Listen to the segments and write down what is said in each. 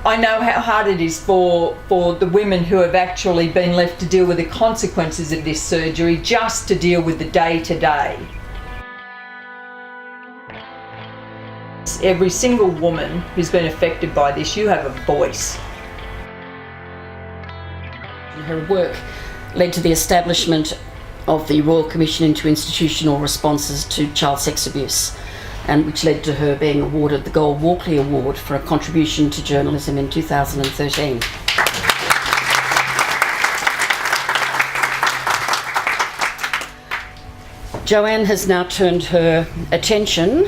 I know how hard it is for the women who have actually been left to deal with the consequences of this surgery, just to deal with the day-to-day. Every single woman who's been affected by this, you have a voice. Her work led to the establishment of the Royal Commission into Institutional Responses to Child Sex Abuse, and which led to her being awarded the Gold Walkley Award for a contribution to journalism in 2013. Joanne has now turned her attention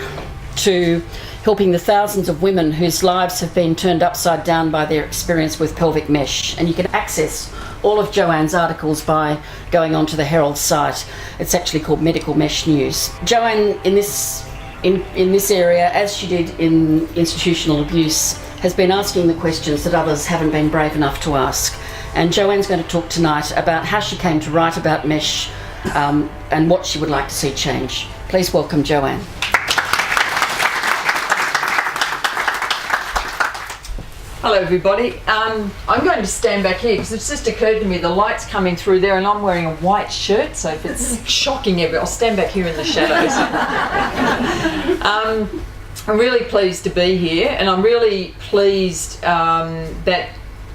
to helping the thousands of women whose lives have been turned upside down by their experience with pelvic mesh. And you can access all of Joanne's articles by going onto the Herald site. It's actually called Medical Mesh News. Joanne, in this area, as she did in institutional abuse, has been asking the questions that others haven't been brave enough to ask. And Joanne's going to talk tonight about how she came to write about mesh and what she would like to see change. Please welcome Joanne. Hello everybody. I'm going to stand back here because it's just occurred to me the light's coming through there and I'm wearing a white shirt, so if it's shocking I'll stand back here in the shadows. I'm really pleased to be here, and I'm really pleased that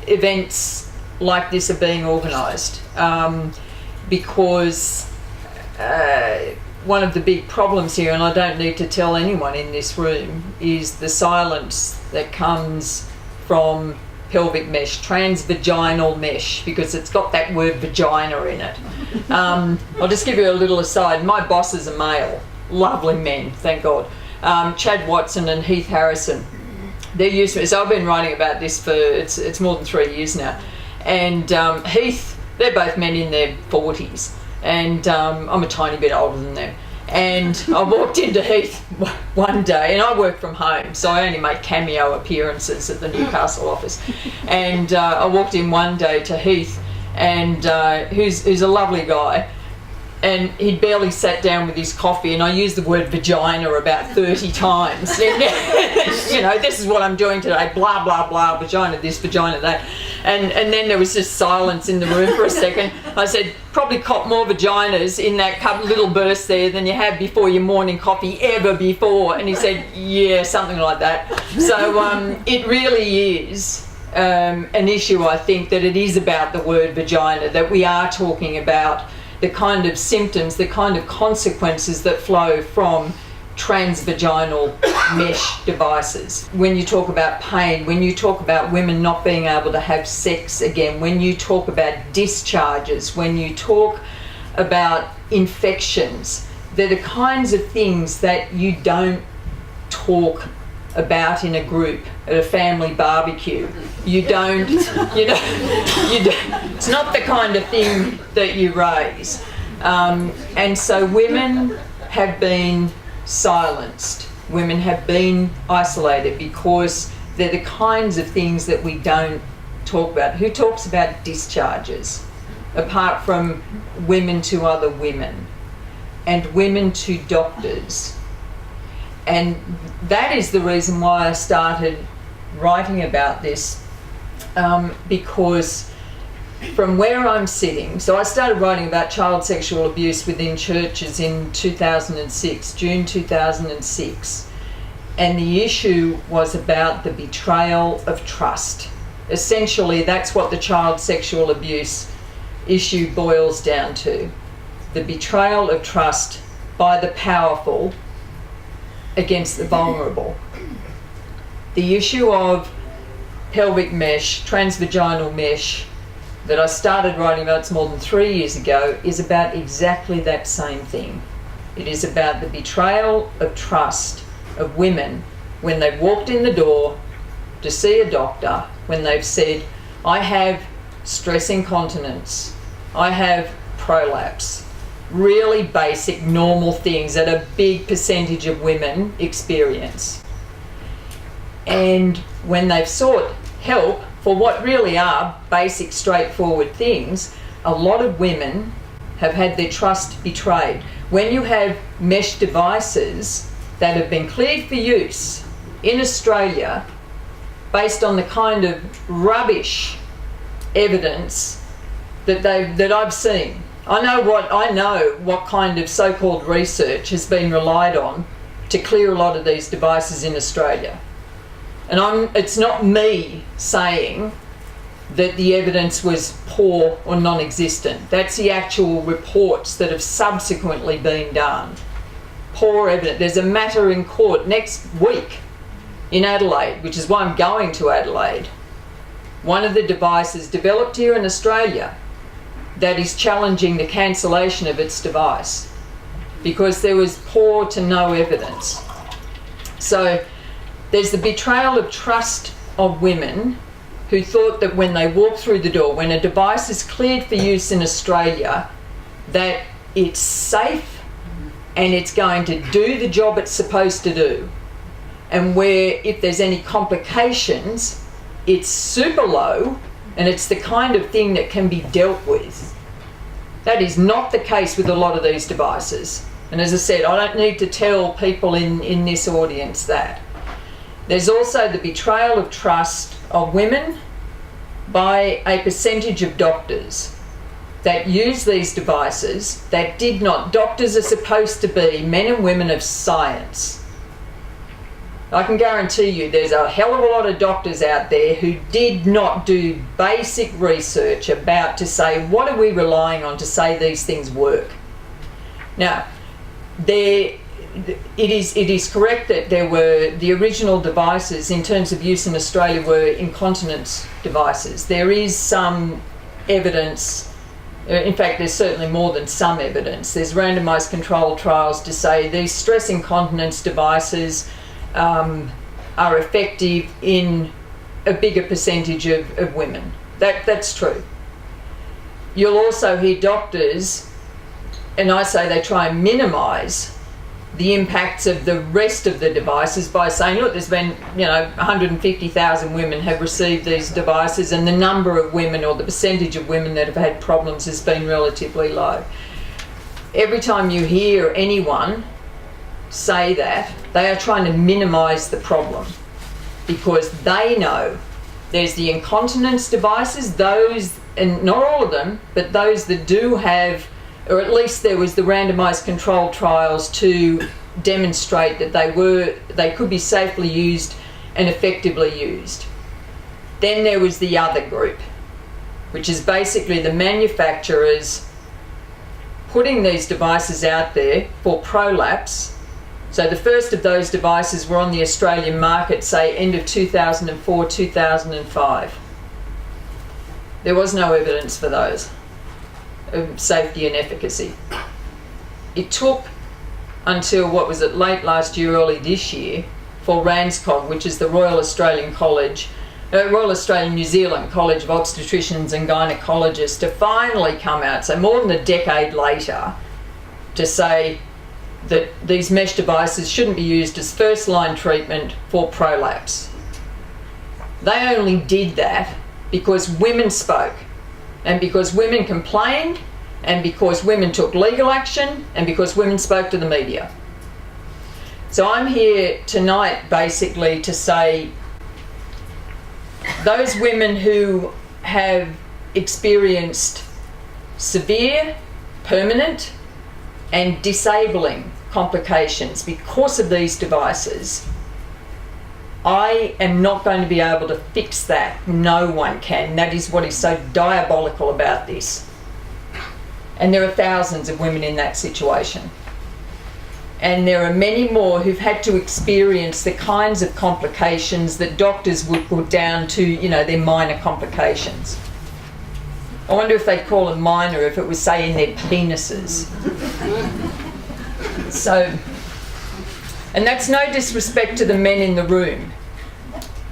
events like this are being organised, because one of the big problems here, and I don't need to tell anyone in this room, is the silence that comes from pelvic mesh, transvaginal mesh, because it's got that word vagina in it. I'll just give you a little aside. My bosses are male, lovely men, thank God. Chad Watson and Heath Harrison. They're used to it. So I've been writing about this for, it's more than 3 years now. And Heath, they're both men in their 40s. And I'm a tiny bit older than them. And I walked into Heath one day, and I work from home, so I only make cameo appearances at the Newcastle office. And I walked in one day to Heath, and who's a lovely guy, and he'd barely sat down with his coffee, and I used the word vagina about 30 times. You know, this is what I'm doing today, blah, blah, blah, vagina this, vagina that. And then there was just silence in the room for a second. I said, probably cop more vaginas in that little burst there than you have before your morning coffee ever before. And he said, yeah, something like that. So it really is an issue, I think, that it is about the word vagina, that we are talking about the kind of symptoms, the kind of consequences that flow from transvaginal mesh devices. When you talk about pain, when you talk about women not being able to have sex again, when you talk about discharges, when you talk about infections, they're the kinds of things that you don't talk about in a group at a family barbecue. You don't, it's not the kind of thing that you raise. And so women have been silenced. Women have been isolated because they're the kinds of things that we don't talk about. Who talks about discharges apart from women to other women and women to doctors? And that is the reason why I started writing about this, because from where I'm sitting, so I started writing about child sexual abuse within churches in 2006, June 2006, and the issue was about the betrayal of trust. Essentially, that's what the child sexual abuse issue boils down to: the betrayal of trust by the powerful against the vulnerable. The issue of pelvic mesh, transvaginal mesh, that I started writing about, it's more than 3 years ago, is about exactly that same thing. It is about the betrayal of trust of women when they've walked in the door to see a doctor, when they've said, I have stress incontinence, I have prolapse, really basic, normal things that a big percentage of women experience. And when they've sought help for what really are basic, straightforward things, a lot of women have had their trust betrayed. When you have mesh devices that have been cleared for use in Australia based on the kind of rubbish evidence that I've seen. I know what kind of so-called research has been relied on to clear a lot of these devices in Australia. And it's not me saying that the evidence was poor or non-existent. That's the actual reports that have subsequently been done. Poor evidence. There's a matter in court next week in Adelaide, which is why I'm going to Adelaide. One of the devices developed here in Australia that is challenging the cancellation of its device because there was poor to no evidence. So there's the betrayal of trust of women who thought that when they walk through the door, when a device is cleared for use in Australia, that it's safe and it's going to do the job it's supposed to do. And where if there's any complications, it's super low and it's the kind of thing that can be dealt with. That is not the case with a lot of these devices. And as I said, I don't need to tell people in this audience that. There's also the betrayal of trust of women by a percentage of doctors that use these devices that did not. Doctors are supposed to be men and women of science. I can guarantee you there's a hell of a lot of doctors out there who did not do basic research about to say, what are we relying on to say these things work? Now, it is correct that there were the original devices in terms of use in Australia were incontinence devices. There is some evidence, in fact there's certainly more than some evidence. There's randomised controlled trials to say these stress incontinence devices are effective in a bigger percentage of women. That's true. You'll also hear doctors, and I say they try and minimise the impacts of the rest of the devices by saying, look, there's been, 150,000 women have received these devices and the number of women or the percentage of women that have had problems has been relatively low. Every time you hear anyone say that, they are trying to minimise the problem because they know there's the incontinence devices, those, and not all of them, but those that do have, or at least there was the randomised controlled trials to demonstrate that they could be safely used and effectively used. Then there was the other group, which is basically the manufacturers putting these devices out there for prolapse. So the first of those devices were on the Australian market, say, end of 2004, 2005. There was no evidence for those of safety and efficacy. It took until, late last year, early this year, for RANZCOG, which is the Royal Australian New Zealand College of Obstetricians and Gynecologists, to finally come out, so more than a decade later, to say that these mesh devices shouldn't be used as first-line treatment for prolapse. They only did that because women spoke, and because women complained, and because women took legal action, and because women spoke to the media. So I'm here tonight basically to say those women who have experienced severe, permanent, and disabling complications because of these devices, I am not going to be able to fix that. No one can. That is what is so diabolical about this. And there are thousands of women in that situation. And there are many more who've had to experience the kinds of complications that doctors would put down to, their minor complications. I wonder if they'd call them minor if it was, say, in their penises. So, and that's no disrespect to the men in the room,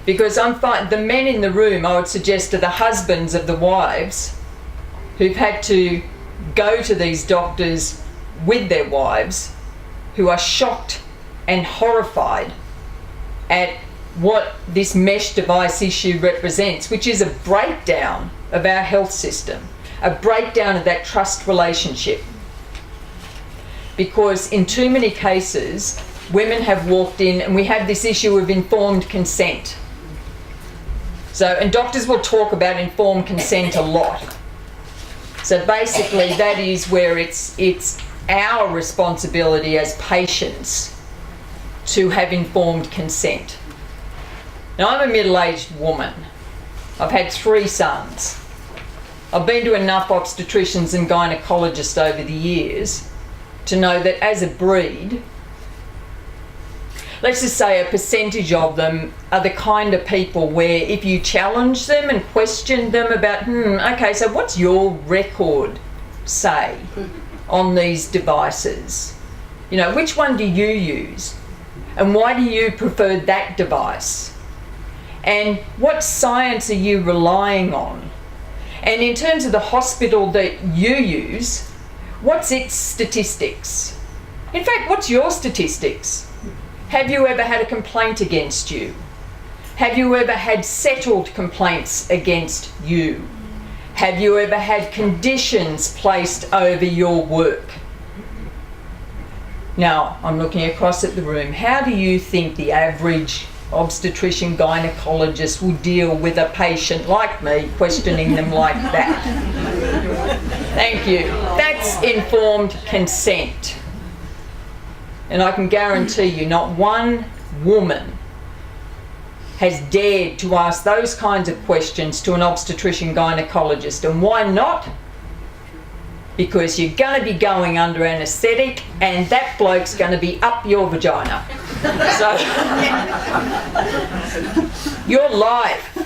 because the men in the room, I would suggest, are the husbands of the wives who've had to go to these doctors with their wives, who are shocked and horrified at what this mesh device issue represents, which is a breakdown of our health system, a breakdown of that trust relationship. Because in too many cases, women have walked in, and we have this issue of informed consent. So, and doctors will talk about informed consent a lot. So basically that is where it's our responsibility as patients to have informed consent. Now, I'm a middle-aged woman. I've had 3 sons. I've been to enough obstetricians and gynecologists over the years to know that as a breed, let's just say a percentage of them are the kind of people where if you challenge them and question them about, okay, so what's your record say on these devices? You know, which one do you use? And why do you prefer that device? And what science are you relying on? And in terms of the hospital that you use, what's its statistics? In fact, what's your statistics? Have you ever had a complaint against you? Have you ever had settled complaints against you? Have you ever had conditions placed over your work? Now, I'm looking across at the room. How do you think the average obstetrician gynecologist will deal with a patient like me questioning them like that? Thank you. That's informed consent. And I can guarantee you not one woman has dared to ask those kinds of questions to an obstetrician gynecologist. And why not? Because you're going to be going under anaesthetic and that bloke's going to be up your vagina. So your life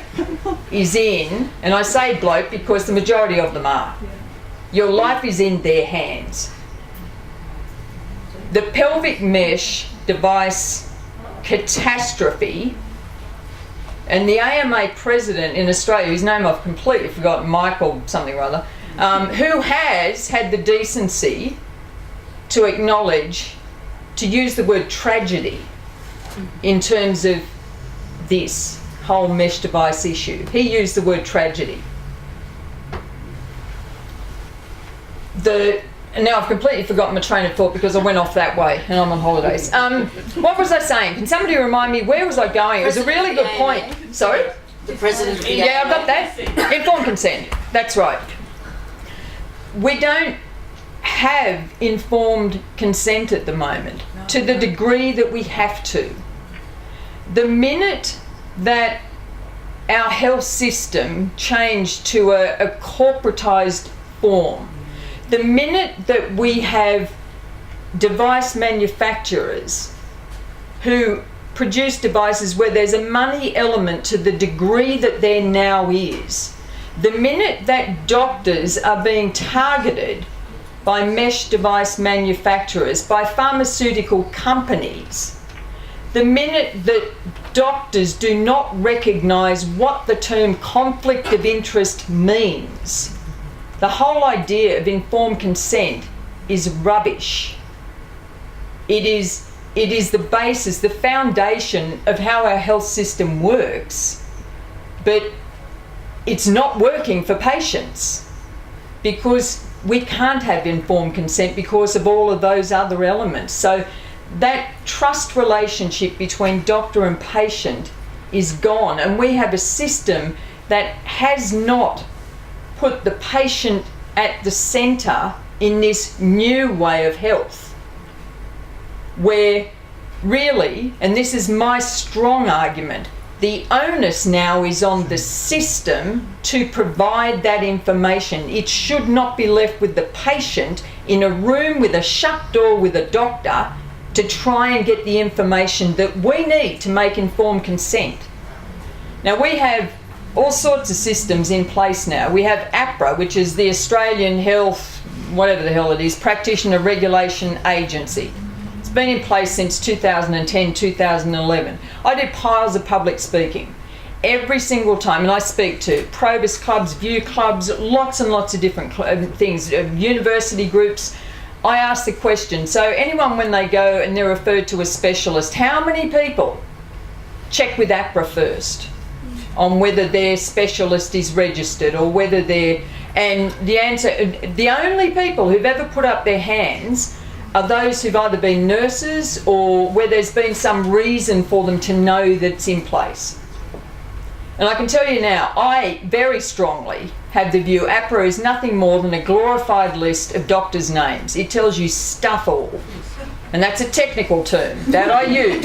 is in, and I say bloke because the majority of them are, your life is in their hands. The pelvic mesh device catastrophe, and the AMA president in Australia, whose name I've completely forgotten, Michael something or other, who has had the decency to acknowledge, to use the word tragedy in terms of this whole mesh device issue. He used the word tragedy. Now I've completely forgotten my train of thought because I went off that way and I'm on holidays. What was I saying? Can somebody remind me, where was I going? It was a really good point. Sorry? The president of the Yeah, I've got that. Informed consent. That's right. We don't have informed consent at the moment to the degree that we have to. The minute that our health system changed to a corporatised form, the minute that we have device manufacturers who produce devices where there's a money element to the degree that there now is, the minute that doctors are being targeted by mesh device manufacturers, by pharmaceutical companies, the minute that doctors do not recognise what the term conflict of interest means, the whole idea of informed consent is rubbish. It is the basis, the foundation of how our health system works, but it's not working for patients because we can't have informed consent because of all of those other elements. So that trust relationship between doctor and patient is gone, and we have a system that has not put the patient at the centre in this new way of health, where really, and this is my strong argument, the onus now is on the system to provide that information. It should not be left with the patient in a room with a shut door with a doctor to try and get the information that we need to make informed consent. Now, we have all sorts of systems in place now. We have APRA, which is the Australian Health, whatever the hell it is, Practitioner Regulation Agency. It's been in place since 2010, 2011. I do piles of public speaking every single time, and I speak to Probus clubs, View clubs, lots and lots of different things, university groups. I ask the question, so anyone when they go and they're referred to a specialist, how many people check with APRA first on whether their specialist is registered or whether they're... And the answer, the only people who've ever put up their hands are those who've either been nurses or where there's been some reason for them to know that it's in place. And I can tell you now, I very strongly have the view APRA is nothing more than a glorified list of doctors' names. It tells you stuff all. And that's a technical term that I use.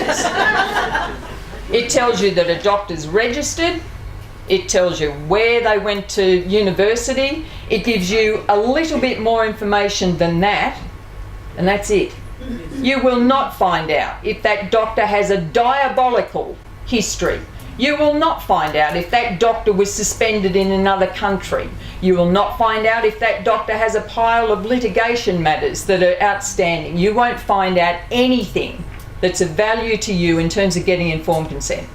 It tells you that a doctor's registered. It tells you where they went to university. It gives you a little bit more information than that, and that's it. You will not find out if that doctor has a diabolical history. You will not find out if that doctor was suspended in another country. You will not find out if that doctor has a pile of litigation matters that are outstanding. You won't find out anything that's of value to you in terms of getting informed consent.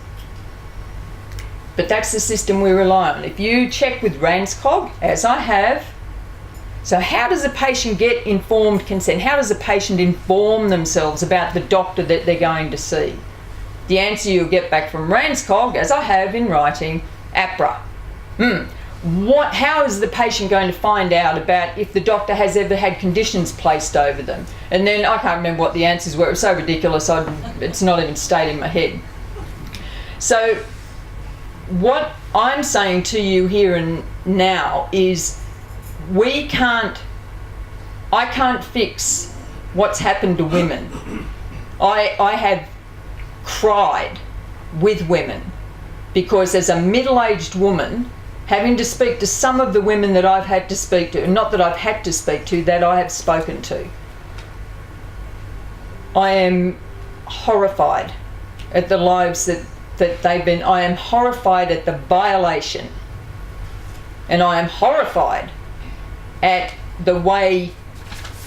But that's the system we rely on. If you check with RANZCOG, as I have, so how does a patient get informed consent? How does a patient inform themselves about the doctor that they're going to see? The answer you'll get back from RANZCOG, as I have in writing, APRA. How is the patient going to find out about if the doctor has ever had conditions placed over them? And then I can't remember what the answers were. It was so ridiculous, it's not even stayed in my head. So what I'm saying to you here and now is I can't fix what's happened to women. I have cried with women because as a middle-aged woman, having to speak to some of the women that I've had to speak to, not that I've had to speak to, that I have spoken to, I am horrified at the lives that they've been. I am horrified at the violation, and I am horrified at the way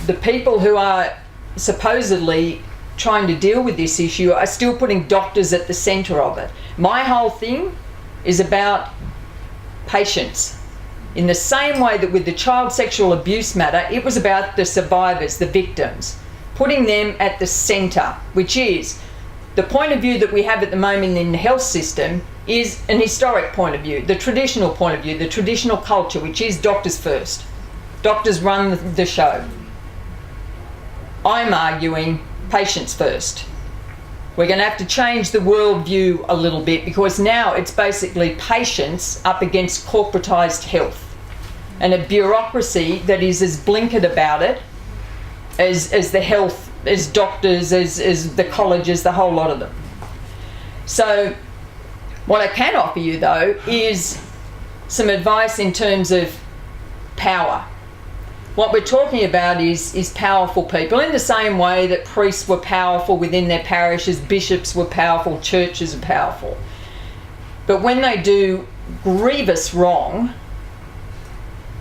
the people who are supposedly trying to deal with this issue are still putting doctors at the centre of it. My whole thing is about patients. In the same way that with the child sexual abuse matter, it was about the survivors, the victims, putting them at the centre, which is the point of view that we have at the moment in the health system is an historic point of view, the traditional point of view, the traditional culture, which is doctors first. Doctors run the show. I'm arguing patients first. We're going to have to change the worldview a little bit because now it's basically patients up against corporatised health and a bureaucracy that is as blinkered about it as the health, as doctors, as the colleges, the whole lot of them. So what I can offer you though is some advice in terms of power. What we're talking about is powerful people in the same way that priests were powerful within their parishes, bishops were powerful, churches are powerful. But when they do grievous wrong,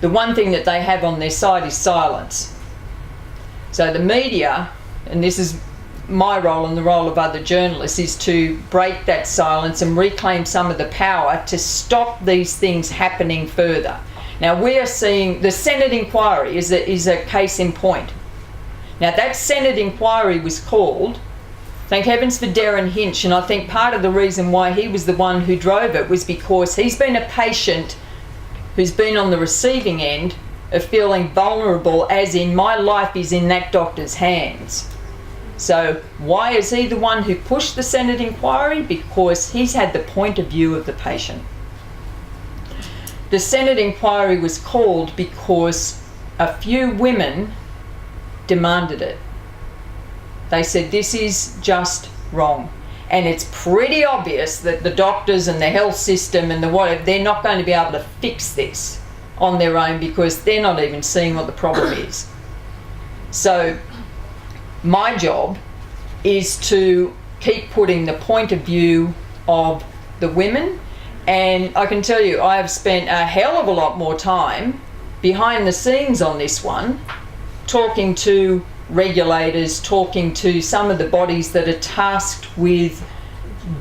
the one thing that they have on their side is silence. So the media, and this is my role and the role of other journalists, is to break that silence and reclaim some of the power to stop these things happening further. Now we are seeing the Senate inquiry is a case in point. Now that Senate inquiry was called, thank heavens for Darren Hinch, and I think part of the reason why he was the one who drove it was because he's been a patient who's been on the receiving end of feeling vulnerable, as in my life is in that doctor's hands. So why is he the one who pushed the Senate inquiry? Because he's had the point of view of the patient. The Senate inquiry was called because a few women demanded it. They said this is just wrong. And it's pretty obvious that the doctors and the health system and the whatever, they're not going to be able to fix this on their own because they're not even seeing what the problem is. So my job is to keep putting the point of view of the women. And I can tell you, I have spent a hell of a lot more time behind the scenes on this one, talking to regulators, talking to some of the bodies that are tasked with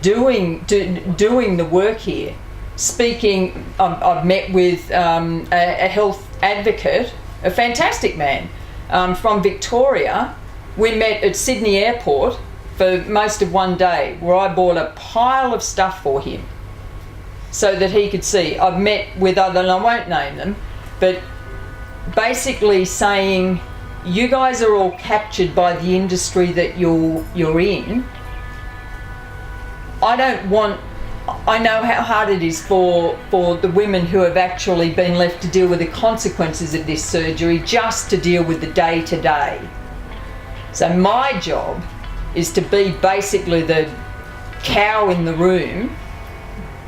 doing the work here. Speaking, I've met with a health advocate, a fantastic man from Victoria. We met at Sydney Airport for most of one day, where I bought a pile of stuff for him so that he could see. I've met with other, and I won't name them, but basically saying, you guys are all captured by the industry that you're in. I I know how hard it is for the women who have actually been left to deal with the consequences of this surgery, just to deal with the day-to-day. So my job is to be basically the cow in the room,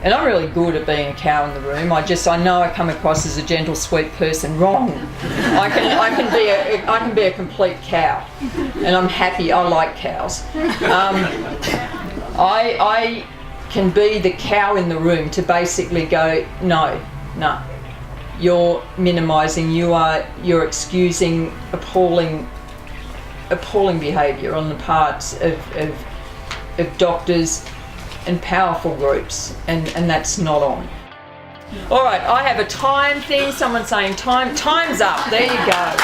and I'm really good at being a cow in the room. I know I come across as a gentle, sweet person. Wrong. I can be a complete cow, and I'm happy. I like cows. I can be the cow in the room to basically go, no, you're minimising. You're excusing appalling behaviour on the parts of doctors and powerful groups, and that's not on. All right, I have a time thing. Someone's saying time's up. There you go.